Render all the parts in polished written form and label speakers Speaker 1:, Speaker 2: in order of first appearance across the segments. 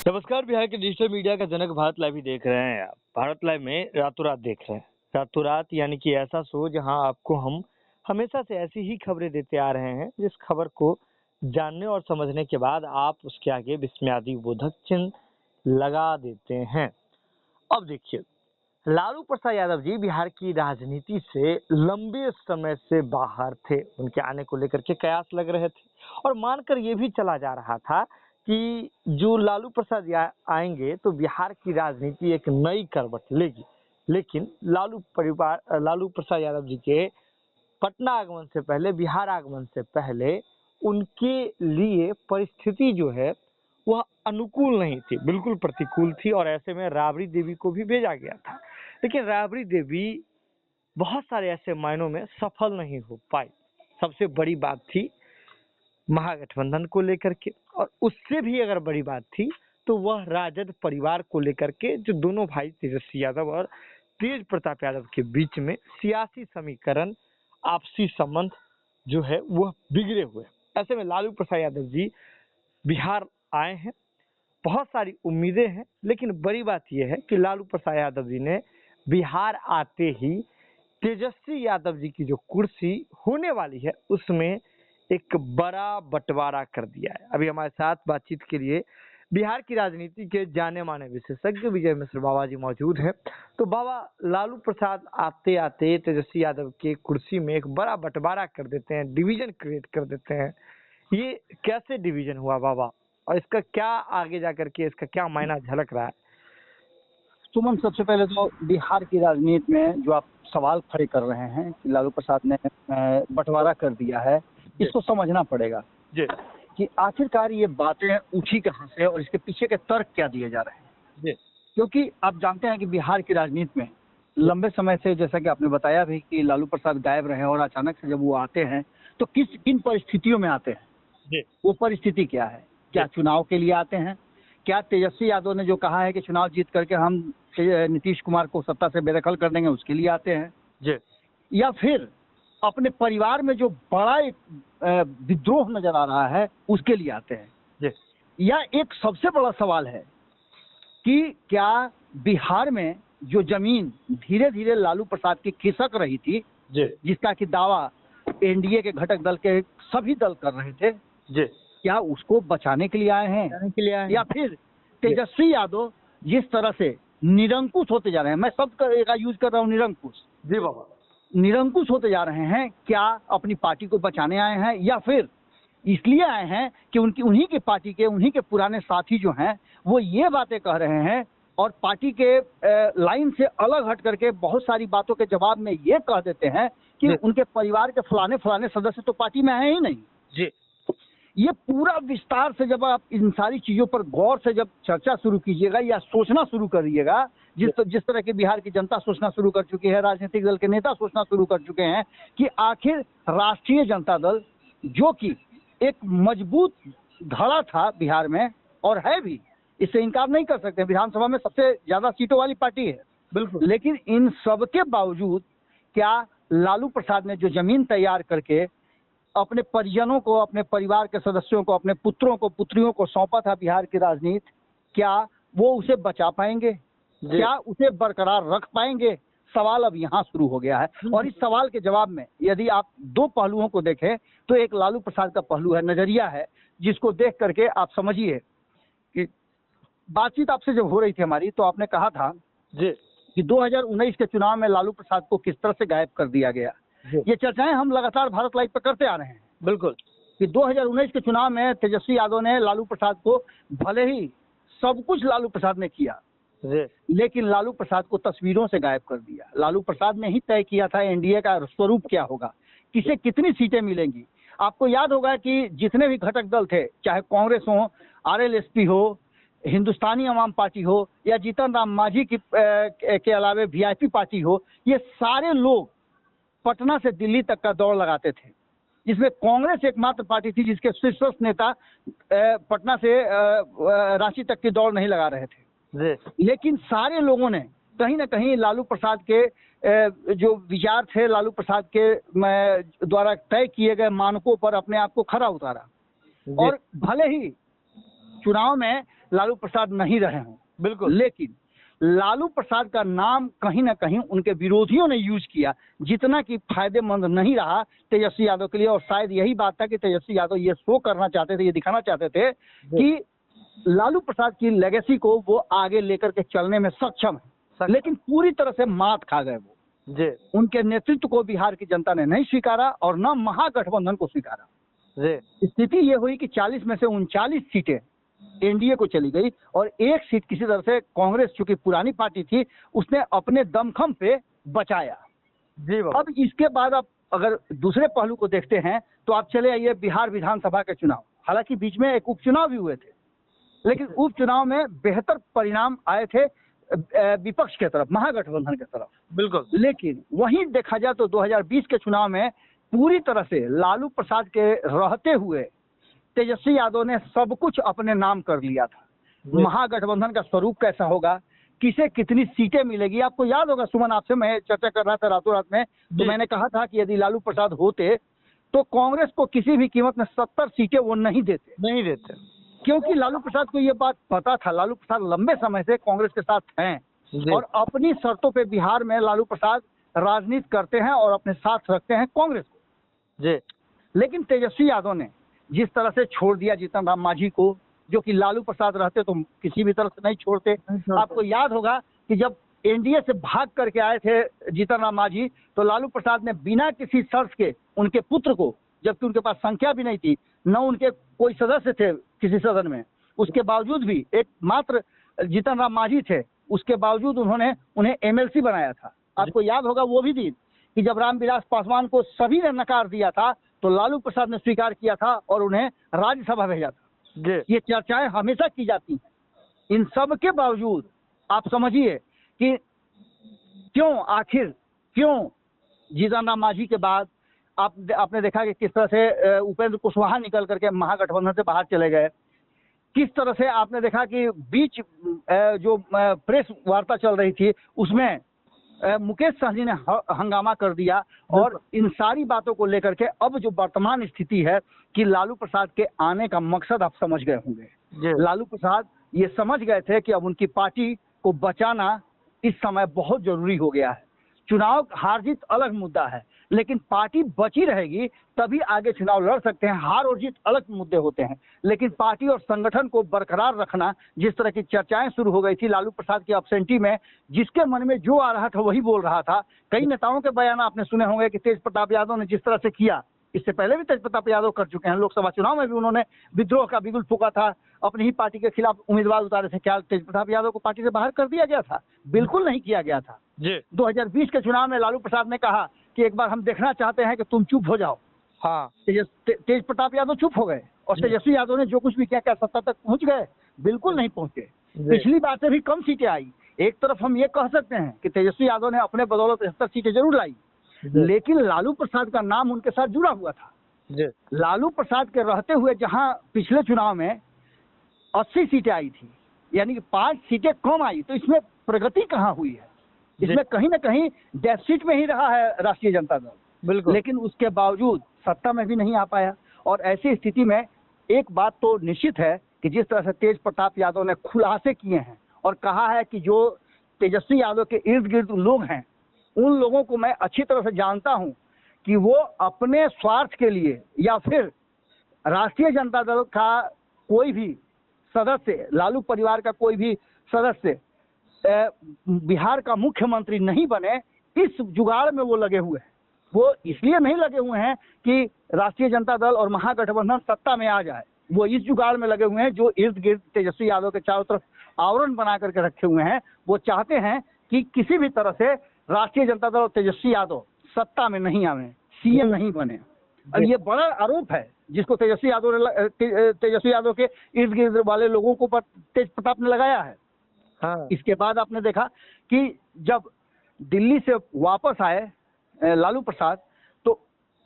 Speaker 1: नमस्कार। बिहार के digital media का जनक भारत लाइव ही देख रहे हैं आप। भारत लाइव में रातों रात देख रहे हैं। रातों रात यानी कि ऐसा शो जहां आपको हम हमेशा से ऐसी ही खबरें देते आ रहे हैं जिस खबर को जानने और समझने के बाद आप उसके आगे विस्मयादिबोधक चिन्ह लगा देते हैं। अब देखिए, लालू प्रसाद यादव जी बिहार की राजनीति से लंबे समय से बाहर थे। उनके आने को लेकर के कयास लग रहे थे और मानकर ये भी चला जा रहा था कि जो लालू प्रसाद आएंगे तो बिहार की राजनीति एक नई करवट लेगी। लेकिन लालू प्रसाद यादव जी के पटना आगमन से पहले, बिहार आगमन से पहले उनके लिए परिस्थिति जो है वह अनुकूल नहीं थी, बिल्कुल प्रतिकूल थी। और ऐसे में राबड़ी देवी को भी भेजा गया था, लेकिन राबड़ी देवी बहुत सारे ऐसे मायनों में सफल नहीं हो पाई। सबसे बड़ी बात थी महागठबंधन को लेकर के, और उससे भी अगर बड़ी बात थी तो वह राजद परिवार को लेकर के, जो दोनों भाई तेजस्वी यादव और तेज प्रताप यादव के बीच में सियासी समीकरण, आपसी संबंध जो है वह बिगड़े हुए। ऐसे में लालू प्रसाद यादव जी बिहार आए हैं, बहुत सारी उम्मीदें हैं, लेकिन बड़ी बात यह है कि लालू प्रसाद यादव जी ने बिहार आते ही तेजस्वी यादव जी की जो कुर्सी होने वाली है उसमें एक बड़ा बंटवारा कर दिया है। अभी हमारे साथ बातचीत के लिए बिहार की राजनीति के जाने माने विशेषज्ञ विजय मिश्र बाबा जी मौजूद हैं। तो बाबा, लालू प्रसाद आते आते तेजस्वी यादव के कुर्सी में एक बड़ा बंटवारा कर देते हैं, डिवीजन क्रिएट कर देते हैं। ये कैसे डिवीजन हुआ बाबा, और इसका क्या आगे जाकर के इसका क्या मायना झलक रहा है?
Speaker 2: सुमन, सबसे पहले तो बिहार की राजनीति में जो आप सवाल खड़े कर रहे हैं कि लालू प्रसाद ने बंटवारा कर दिया है, इसको समझना पड़ेगा
Speaker 1: जी
Speaker 2: कि आखिरकार ये बातें उठी कहाँ से और इसके पीछे के तर्क क्या दिए जा रहे हैं।
Speaker 1: जी
Speaker 2: क्योंकि आप जानते हैं कि बिहार की राजनीति में लंबे समय से, जैसा कि आपने बताया भी, कि लालू प्रसाद गायब रहे और अचानक से जब वो आते हैं तो किन परिस्थितियों में आते हैं।
Speaker 1: जी
Speaker 2: वो परिस्थिति क्या है? क्या चुनाव के लिए आते हैं? क्या तेजस्वी यादव ने जो कहा है कि चुनाव जीत करके हम नीतीश कुमार को सत्ता से बेदखल कर देंगे, उसके लिए आते हैं?
Speaker 1: जी
Speaker 2: या फिर अपने परिवार में जो बड़ा एक विद्रोह नजर आ रहा है उसके लिए आते हैं?
Speaker 1: जी
Speaker 2: या एक सबसे बड़ा सवाल है कि क्या बिहार में जो जमीन धीरे धीरे लालू प्रसाद की खिसक रही थी,
Speaker 1: जी
Speaker 2: जिसका कि दावा एनडीए के घटक दल के सभी दल कर रहे थे,
Speaker 1: जी
Speaker 2: क्या उसको बचाने के लिए आए हैं? या फिर तेजस्वी यादव जिस तरह से निरंकुश होते जा रहे हैं, मैं शब्द का यूज कर रहा हूँ, निरंकुश,
Speaker 1: जी बाबा,
Speaker 2: निरंकुश होते जा रहे हैं, क्या अपनी पार्टी को बचाने आए हैं या फिर इसलिए आए हैं कि उन्हीं की पार्टी के, उन्हीं के पुराने साथी जो हैं वो ये बातें कह रहे हैं और पार्टी के लाइन से अलग हट करके बहुत सारी बातों के जवाब में ये कह देते हैं कि उनके परिवार के फलाने फलाने सदस्य तो पार्टी में है ही नहीं।
Speaker 1: जी
Speaker 2: ये पूरा विस्तार से जब आप इन सारी चीजों पर गौर से जब चर्चा शुरू कीजिएगा या सोचना शुरू करिएगा, जिस तरह की बिहार की जनता सोचना शुरू कर चुकी है, राजनीतिक दल के नेता सोचना शुरू कर चुके हैं कि आखिर राष्ट्रीय जनता दल, जो कि एक मजबूत धड़ा था बिहार में और है भी, इससे इनकार नहीं कर सकते, विधानसभा में सबसे ज्यादा सीटों वाली पार्टी है,
Speaker 1: बिल्कुल।
Speaker 2: लेकिन इन सबके बावजूद क्या लालू प्रसाद ने जो जमीन तैयार करके अपने परिजनों को, अपने परिवार के सदस्यों को, अपने पुत्रों को, पुत्रियों को सौंपा था बिहार की राजनीति, क्या वो उसे बचा पाएंगे? क्या उसे बरकरार रख पाएंगे? सवाल अब यहाँ शुरू हो गया है। और इस सवाल के जवाब में यदि आप दो पहलुओं को देखें तो एक लालू प्रसाद का पहलू है, नजरिया है, जिसको देख करके आप समझिए कि बातचीत आपसे जब हो रही थी हमारी तो आपने कहा था
Speaker 1: जी
Speaker 2: कि 2019 के चुनाव में लालू प्रसाद को किस तरह से गायब कर दिया गया। ये चर्चाएं हम लगातार भारत लाइव पर करते आ रहे हैं।
Speaker 1: बिल्कुल
Speaker 2: कि 2019 के चुनाव में तेजस्वी यादव ने लालू प्रसाद को, भले ही सब कुछ लालू प्रसाद ने किया, लेकिन लालू प्रसाद को तस्वीरों से गायब कर दिया। लालू प्रसाद ने ही तय किया था एनडीए का स्वरूप क्या होगा, किसे कितनी सीटें मिलेंगी। आपको याद होगा कि जितने भी घटक दल थे, चाहे कांग्रेस हो, आरएलएसपी हो, हिंदुस्तानी अवाम पार्टी हो या जीतन राम मांझी के अलावे वीआईपी पार्टी हो, ये सारे लोग पटना से दिल्ली तक का दौड़ लगाते थे, जिसमें कांग्रेस एकमात्र पार्टी थी जिसके शीर्षस्थ नेता पटना से रांची तक की दौड़ नहीं लगा रहे थे। लेकिन सारे लोगों ने कहीं ना कहीं लालू प्रसाद के जो विचार थे, लालू प्रसाद के द्वारा तय किए गए मानकों पर अपने आप को खरा उतारा। और भले ही चुनाव में लालू प्रसाद नहीं रहे हों,
Speaker 1: बिल्कुल,
Speaker 2: लेकिन लालू प्रसाद का नाम कहीं ना कहीं उनके विरोधियों ने यूज किया, जितना कि फायदेमंद नहीं रहा तेजस्वी यादव के लिए। और शायद यही बात था कि तेजस्वी यादव ये शो करना चाहते थे, ये दिखाना चाहते थे कि लालू प्रसाद की लेगेसी को वो आगे लेकर के चलने में सक्षम है, लेकिन पूरी तरह से मात खा गए वो।
Speaker 1: जी,
Speaker 2: उनके नेतृत्व को बिहार की जनता ने नहीं स्वीकारा और न महागठबंधन को स्वीकारा।
Speaker 1: जी,
Speaker 2: स्थिति ये हुई कि 40 में से 39 सीटें एनडीए को चली गई और एक सीट किसी तरह से कांग्रेस, चूंकि पुरानी पार्टी थी, उसने अपने दमखम पे बचाया।
Speaker 1: जी बाबा।
Speaker 2: अब इसके बाद आप अगर दूसरे पहलू को देखते हैं तो आप चले आइए बिहार विधानसभा के चुनाव। हालांकि बीच में एक उपचुनाव भी हुए थे, लेकिन उपचुनाव में बेहतर परिणाम आए थे विपक्ष के तरफ, महागठबंधन के तरफ।
Speaker 1: बिल्कुल,
Speaker 2: लेकिन वहीं देखा जाए तो 2020 के चुनाव में पूरी तरह से लालू प्रसाद के रहते हुए तेजस्वी यादव ने सब कुछ अपने नाम कर लिया था। महागठबंधन का स्वरूप कैसा होगा, किसे कितनी सीटें मिलेगी, आपको याद होगा सुमन, आपसे मैं चर्चा कर रहा था रातों रात में, तो मैंने कहा था कि यदि लालू प्रसाद होते तो कांग्रेस को किसी भी कीमत में 70 सीटें वो नहीं देते, क्योंकि लालू प्रसाद को ये बात पता था। लालू प्रसाद लंबे समय से कांग्रेस के साथ हैं और अपनी शर्तों पे बिहार में लालू प्रसाद राजनीति करते हैं और अपने साथ रखते हैं कांग्रेस को।
Speaker 1: जी,
Speaker 2: लेकिन तेजस्वी यादव ने जिस तरह से छोड़ दिया जीतन राम मांझी को, जो कि लालू प्रसाद रहते तो किसी भी तरह से नहीं छोड़ते। आपको याद होगा कि जब एनडीए से भाग करके आए थे जीतन राम मांझी, तो लालू प्रसाद ने बिना किसी शर्त के उनके पुत्र को, जबकि उनके पास संख्या भी नहीं थी, न उनके कोई सदस्य थे किसी सदन में, उसके बावजूद भी एक मात्र जीतन राम मांझी थे, उसके बावजूद उन्होंने उन्हें एमएलसी बनाया था। आपको याद होगा वो भी दिन कि जब रामविलास पासवान को सभी ने नकार दिया था तो लालू प्रसाद ने स्वीकार किया था और उन्हें राज्यसभा भेजा था। ये चर्चाएं हमेशा की जाती हैं। इन सब के बावजूद आप समझिए कि आखिर क्यों जीतन राम मांझी के बाद आपने देखा कि किस तरह से उपेंद्र कुशवाहा निकल करके महागठबंधन से बाहर चले गए। किस तरह से आपने देखा कि बीच जो प्रेस वार्ता चल रही थी उसमें मुकेश सहनी ने हंगामा कर दिया। और इन सारी बातों को लेकर के अब जो वर्तमान स्थिति है कि लालू प्रसाद के आने का मकसद आप समझ गए होंगे। लालू प्रसाद ये समझ गए थे कि अब उनकी पार्टी को बचाना इस समय बहुत जरूरी हो गया है। चुनाव हार जीत अलग मुद्दा है, लेकिन पार्टी बची रहेगी तभी आगे चुनाव लड़ सकते हैं। हार और जीत अलग मुद्दे होते हैं, लेकिन पार्टी और संगठन को बरकरार रखना, जिस तरह की चर्चाएं शुरू हो गई थी लालू प्रसाद की अब्सेंटी में, जिसके मन में जो आ रहा था वही बोल रहा था। कई नेताओं के बयान आपने सुने होंगे कि तेज प्रताप यादव ने जिस तरह से किया, इससे पहले भी तेज प्रताप यादव कर चुके हैं, लोकसभा चुनाव में भी उन्होंने विद्रोह का बिगुल फूका था, अपनी ही पार्टी के खिलाफ उम्मीदवार उतारे थे। क्या तेज प्रताप यादव को पार्टी से बाहर कर दिया गया था? बिल्कुल नहीं किया गया था। 2020 के चुनाव में लालू प्रसाद ने कहा कि एक बार हम देखना चाहते हैं कि तुम चुप हो जाओ। हाँ, तेज प्रताप यादव चुप हो गए और तेजस्वी यादव ने जो कुछ भी किया, क्या सत्ता तक पहुंच गए? बिल्कुल नहीं पहुंचे। पिछली बार से भी कम सीटें आई। एक तरफ हम ये कह सकते हैं कि तेजस्वी यादव ने अपने बदौलत 70 सीटें जरूर लाई, लेकिन लालू प्रसाद का नाम उनके साथ जुड़ा हुआ था। लालू प्रसाद के रहते हुए जहां पिछले चुनाव में 80 सीटें आई थी, यानी कि 5 सीटें कम आई, तो इसमें प्रगति कहाँ हुई है? इसमें कहीं ना कहीं डेफिसिट में ही रहा है राष्ट्रीय जनता दल। बिल्कुल। लेकिन उसके बावजूद सत्ता में भी नहीं आ पाया। और ऐसी स्थिति में एक बात तो निश्चित है कि जिस तरह से तेज प्रताप यादव ने खुलासे किए हैं और कहा है कि जो तेजस्वी यादव के इर्द गिर्द लोग हैं, उन लोगों को मैं अच्छी तरह से जानता हूं कि वो अपने स्वार्थ के लिए या फिर राष्ट्रीय जनता दल का कोई भी सदस्य, लालू परिवार का कोई भी सदस्य बिहार का मुख्यमंत्री नहीं बने, इस जुगाड़ में वो लगे हुए हैं। वो इसलिए नहीं लगे हुए हैं कि राष्ट्रीय जनता दल और महागठबंधन सत्ता में आ जाए, वो इस जुगाड़ में लगे हुए हैं जो इर्द गिर्द तेजस्वी यादव के चारों तरफ आवरण बना करके रखे हुए हैं। वो चाहते हैं कि किसी भी तरह से राष्ट्रीय जनता दल और तेजस्वी यादव सत्ता में नहीं आवे, सीएम नहीं बने। और ये बड़ा आरोप है जिसको तेजस्वी यादव के इर्द गिर्द वाले लोगों को पर तेज प्रताप ने लगाया है। हाँ। इसके बाद आपने देखा कि जब दिल्ली से वापस आए लालू प्रसाद, तो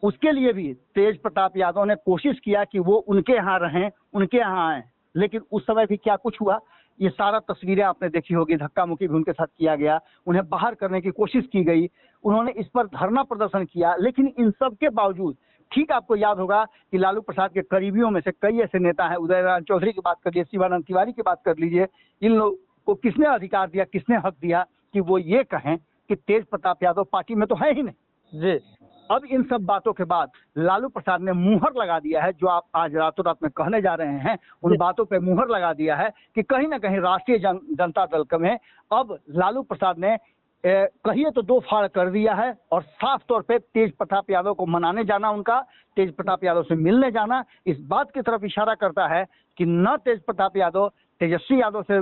Speaker 2: उसके लिए भी तेज प्रताप यादव ने कोशिश किया कि वो उनके यहाँ रहें, उनके यहाँ आए, लेकिन उस समय भी क्या कुछ हुआ, ये सारा तस्वीरें आपने देखी होगी। धक्का मुक्की भी उनके साथ किया गया, उन्हें बाहर करने की कोशिश की गई, उन्होंने इस पर धरना प्रदर्शन किया, लेकिन इन सब के बावजूद ठीक आपको याद होगा कि लालू प्रसाद के करीबियों में से कई ऐसे नेता हैं, उदय नारायण चौधरी की बात कर लीजिए, शिवानंद तिवारी की बात कर लीजिए, इन लोग को किसने अधिकार दिया, किसने हक दिया कि वो ये कहें कि तेज प्रताप यादव पार्टी में तो है ही नहीं जी। अब इन सब बातों के बाद लालू प्रसाद ने मुहर लगा दिया है, जो आप आज रातों रात में कहने जा रहे हैं, उन बातों पे मुहर लगा दिया है कि कहीं ना कहीं राष्ट्रीय जनता दल में अब लालू प्रसाद ने कहिए तो दो फाड़ कर दिया है और साफ तौर पे तेज प्रताप यादव को मनाने जाना, उनका तेज प्रताप यादव से मिलने जाना इस बात की तरफ इशारा करता है कि न तेज प्रताप यादव तेजस्वी यादव से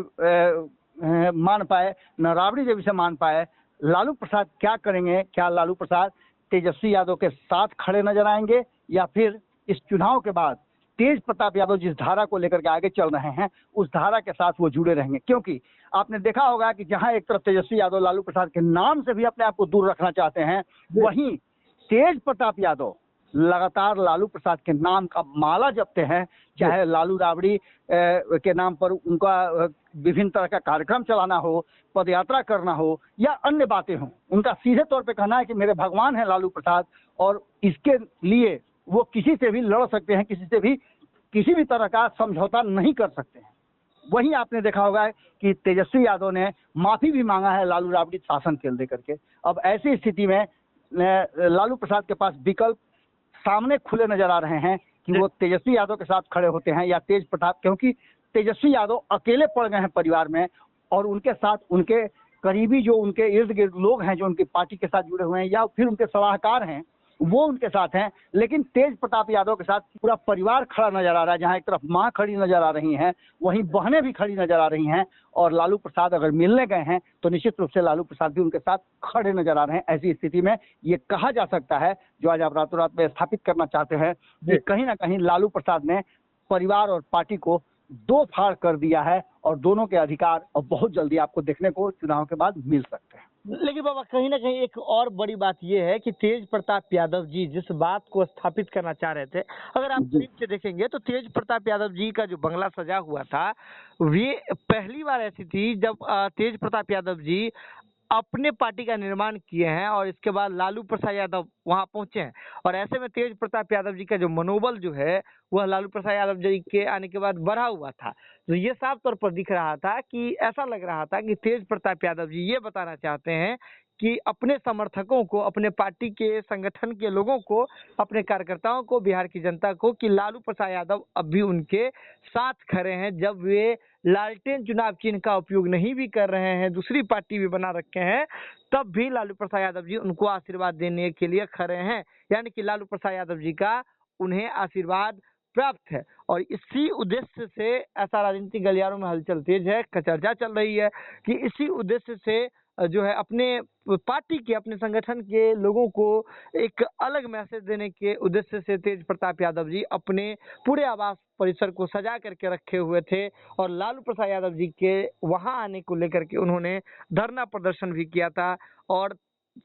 Speaker 2: मान पाए, न राबड़ी देवी से मान पाए। लालू प्रसाद क्या करेंगे? क्या लालू प्रसाद तेजस्वी यादव के साथ खड़े नजर आएंगे या फिर इस चुनाव के बाद तेज प्रताप यादव जिस धारा को लेकर के आगे चल रहे हैं उस धारा के साथ वो जुड़े रहेंगे? क्योंकि आपने देखा होगा कि जहां एक तरफ तेजस्वी यादव लालू प्रसाद के नाम से भी अपने आप को दूर रखना चाहते हैं, वहीं तेज प्रताप यादव लगातार लालू प्रसाद के नाम का माला जपते हैं, चाहे लालू राबड़ी के नाम पर उनका विभिन्न तरह का कार्यक्रम चलाना हो, पदयात्रा करना हो या अन्य बातें हों। उनका सीधे तौर पे कहना है कि मेरे भगवान हैं लालू प्रसाद और इसके लिए वो किसी से भी लड़ सकते हैं, किसी से भी किसी भी तरह का समझौता नहीं कर सकते हैं। वहीं आपने देखा होगा कि तेजस्वी यादव ने माफी भी मांगा है लालू राबड़ी शासन के लेकर के। अब ऐसी स्थिति में लालू प्रसाद के पास विकल्प सामने खुले नजर आ रहे हैं कि वो तेजस्वी यादव के साथ खड़े होते हैं या तेज प्रताप, क्योंकि तेजस्वी यादव अकेले पड़ गए हैं परिवार में और उनके साथ उनके करीबी जो उनके इर्द गिर्द लोग हैं जो उनकी पार्टी के साथ जुड़े हुए हैं या फिर उनके सलाहकार हैं वो उनके साथ हैं, लेकिन तेज प्रताप यादव के साथ पूरा परिवार खड़ा नजर आ रहा है। जहां एक तरफ मां खड़ी नजर आ रही हैं, वहीं बहनें भी खड़ी नजर आ रही हैं और लालू प्रसाद अगर मिलने गए हैं तो निश्चित रूप से लालू प्रसाद भी उनके साथ खड़े नजर आ रहे हैं। ऐसी स्थिति में ये कहा जा सकता है, जो आज आप रातों रात में स्थापित करना चाहते हैं, कि कहीं ना कहीं लालू प्रसाद ने परिवार और पार्टी को दो फाड़ कर दिया है और दोनों के अधिकार और बहुत जल्दी आपको देखने को चुनाव के बाद मिल सकते हैं।
Speaker 1: लेकिन बाबा कहीं ना कहीं एक और बड़ी बात यह है कि तेज प्रताप यादव जी जिस बात को स्थापित करना चाह रहे थे, अगर आप करीब से देखेंगे तो तेज प्रताप यादव जी का जो बंगला सजा हुआ था वे पहली बार ऐसी थी जब तेज प्रताप यादव जी अपने पार्टी का निर्माण किए हैं और इसके बाद लालू प्रसाद यादव वहां पहुंचे हैं। और ऐसे में तेज प्रताप यादव जी का जो मनोबल जो है वह लालू प्रसाद यादव जी के आने के बाद बढ़ा हुआ था। तो ये साफ तौर पर दिख रहा था कि ऐसा लग रहा था कि तेज प्रताप यादव जी ये बताना चाहते हैं कि अपने समर्थकों को, अपने पार्टी के संगठन के लोगों को, अपने कार्यकर्ताओं को, बिहार की जनता को, कि लालू प्रसाद यादव अब भी उनके साथ खड़े हैं। जब वे लालटेन चुनाव चिन्ह का उपयोग नहीं भी कर रहे हैं, दूसरी पार्टी भी बना रखे हैं, तब भी लालू प्रसाद यादव जी उनको आशीर्वाद देने के लिए खड़े हैं। यानी कि लालू प्रसाद यादव जी का उन्हें आशीर्वाद प्राप्त है। और इसी उद्देश्य से ऐसा राजनीतिक गलियारों में हलचल तेज है, चर्चा चल रही है कि इसी उद्देश्य से जो है अपने पार्टी के, अपने संगठन के लोगों को एक अलग मैसेज देने के उद्देश्य से तेज प्रताप यादव जी अपने पूरे आवास परिसर को सजा करके रखे हुए थे और लालू प्रसाद यादव जी के वहां आने को लेकर के उन्होंने धरना प्रदर्शन भी किया था। और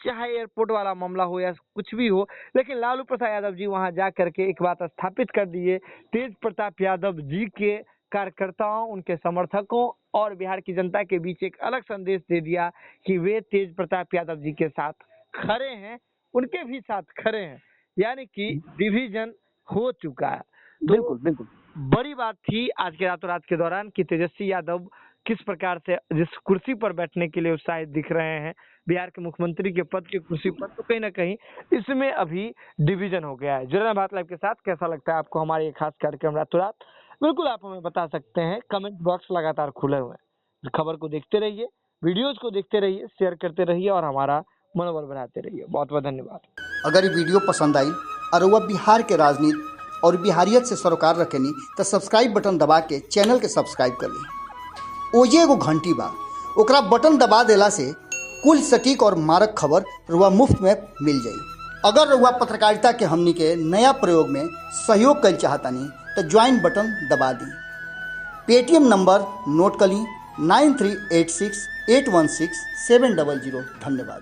Speaker 1: चाहे एयरपोर्ट वाला मामला हो या कुछ भी हो, लेकिन लालू प्रसाद यादव जी वहां जा करके एक बात स्थापित कर दिए, तेज प्रताप यादव जी के कार्यकर्ताओं, उनके समर्थकों और बिहार की जनता के बीच एक अलग संदेश दे दिया कि वे तेज प्रताप यादव जी के साथ खड़े हैं, उनके भी साथ खड़े हैं। यानी कि डिवीजन हो चुका है।
Speaker 2: बिल्कुल बिल्कुल
Speaker 1: बड़ी बात थी आज के रातों रात के दौरान कि तेजस्वी यादव किस प्रकार से जिस कुर्सी पर बैठने के लिए उत्साहित दिख रहे हैं, बिहार के मुख्यमंत्री के पद की कुर्सी पर, तो कहीं ना कहीं इसमें अभी डिवीजन हो गया है। जुड़ना भारत लाइव के साथ कैसा लगता है आपको हमारे ये खास कार्यक्रम रातों रात? बिल्कुल आप हमें बता सकते हैं। कमेंट बॉक्स लगातार खुले हुए हैं। खबर को देखते रहिए, वीडियोज को देखते रहिए, शेयर करते रहिए और हमारा मनोबल बढ़ाते रहिए। बहुत बहुत धन्यवाद।
Speaker 3: अगर ये वीडियो पसंद आई और वह बिहार के राजनीति और बिहारियत से सरोकार रखेनी तो सब्सक्राइब बटन दबा के चैनल के सब्सक्राइब कर ली। ओजे एगो घंटी बा, ओकरा बटन दबा देला से कुल सटीक और मारक खबर रुआ मुफ्त में मिल जाई। अगर रुआ पत्रकारिता के हमनी के नया प्रयोग में सहयोग कर चाहतानी तो ज्वाइन बटन दबा दी। पेटीएम नंबर नोट कर ली 9386816700। धन्यवाद।